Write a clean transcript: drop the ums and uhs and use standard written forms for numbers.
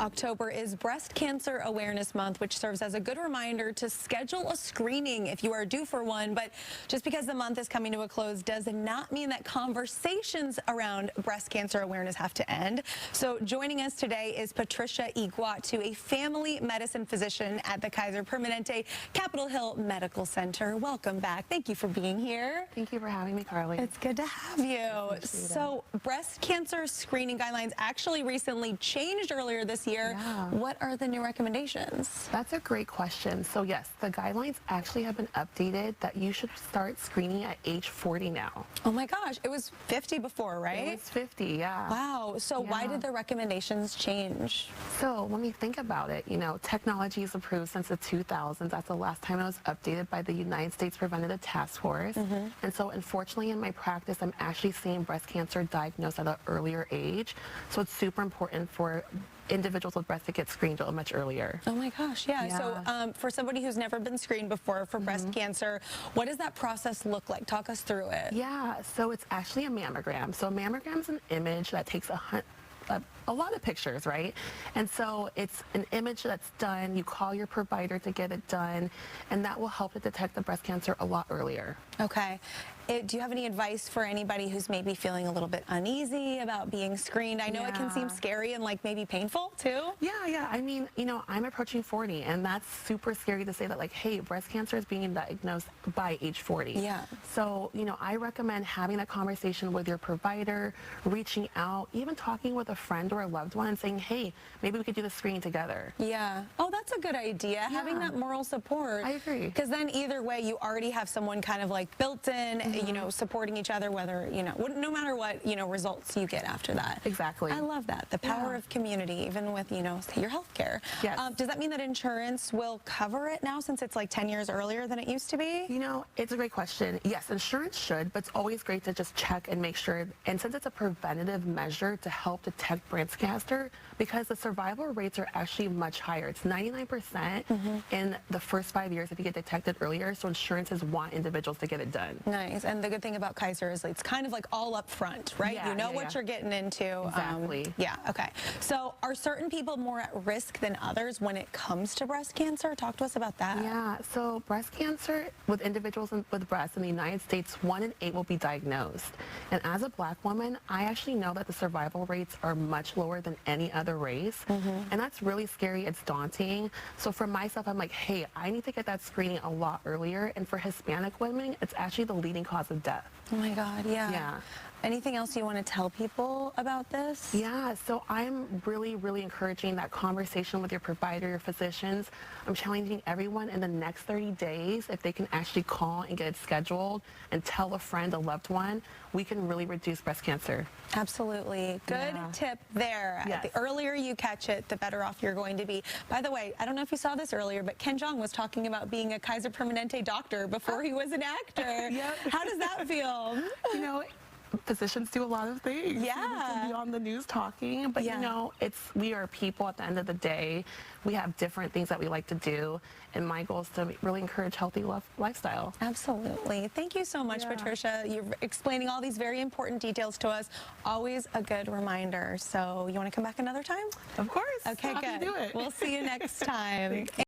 October is Breast Cancer Awareness Month, which serves as a good reminder to schedule a screening if you are due for one. But just because the month is coming to a close does not mean that conversations around breast cancer awareness have to end. So joining us today is Patricia Egwuatu, a family medicine physician at the Kaiser Permanente Capitol Hill Medical Center. Welcome back. Thank you for being here. Thank you for having me, Carly. It's good to have you. So breast cancer screening guidelines actually recently changed earlier this year. Yeah. What are the new recommendations? That's a great question. So yes, the guidelines actually have been updated that you should start screening at age 40 now. Oh my gosh, it was 50 before, right? It was 50, yeah. Wow. So why did the recommendations change? So when we think about it, you know, technology is approved since the 2000s. That's the last time it was updated by the United States Preventative Task Force. And so unfortunately in my practice, I'm actually seeing breast cancer diagnosed at an earlier age. So it's super important for individuals with breast to get screened much earlier. Oh my gosh, yeah. So for somebody who's never been screened before for breast cancer, what does that process look like? Talk us through it. Yeah, so it's actually a mammogram. So a mammogram is an image that takes a lot of pictures, right? And so it's an image that's done, you call your provider to get it done, and that will help to detect the breast cancer a lot earlier. Okay. Do you have any advice for anybody who's maybe feeling a little bit uneasy about being screened? I know it can seem scary and like maybe painful too. Yeah. I mean, you know, I'm approaching 40 and that's super scary to say that like, hey, breast cancer is being diagnosed by age 40. Yeah. So, you know, I recommend having that conversation with your provider, reaching out, even talking with a friend or a loved one and saying, hey, maybe we could do the screening together. Yeah. Oh, that's a good idea. Having that moral support. I agree. Because then either way, you already have someone kind of like built in, you know, supporting each other, whether, you know, no matter what, you know, results you get after that. Exactly. I love that. The power of community, even with, you know, your health care. Yes. Does that mean that insurance will cover it now since it's like 10 years earlier than it used to be? You know, it's a great question. Yes, insurance should, but it's always great to just check and make sure. And since it's a preventative measure to help detect breast cancer, because the survival rates are actually much higher. It's 99% in the first 5 years if you get detected earlier. So insurances want individuals to get it done. Nice. And the good thing about Kaiser is it's kind of like all up front, right? Yeah, you know what you're getting into. Exactly. Yeah, okay. So are certain people more at risk than others when it comes to breast cancer? Talk to us about that. Yeah, so breast cancer with individuals with breast in the United States, 1 in 8 will be diagnosed. And as a Black woman, I actually know that the survival rates are much lower than any other race. And that's really scary. It's daunting. So for myself, I'm like, hey, I need to get that screening a lot earlier. And for Hispanic women, it's actually the leading cause of death. Oh my God, yeah. Anything else you want to tell people about this? Yeah, So I'm really encouraging that conversation with your provider, your physicians. I'm challenging everyone in the next 30 days, if they can actually call and get it scheduled and tell a friend, a loved one, we can really reduce breast cancer. Absolutely. Good tip there. Yes. The earlier you catch it, the better off you're going to be. By the way, I don't know if you saw this earlier, but Ken Jeong was talking about being a Kaiser Permanente doctor before he was an actor. How does that feel? You know, physicians do a lot of things. Yeah. We can be on the news talking, but you know, we are people at the end of the day. We have different things that we like to do, and my goal is to really encourage healthy lifestyle. Absolutely. Thank you so much, Patricia. You're explaining all these very important details to us. Always a good reminder. So you want to come back another time? Of course. Okay, Happy good. to do it. We'll see you next time.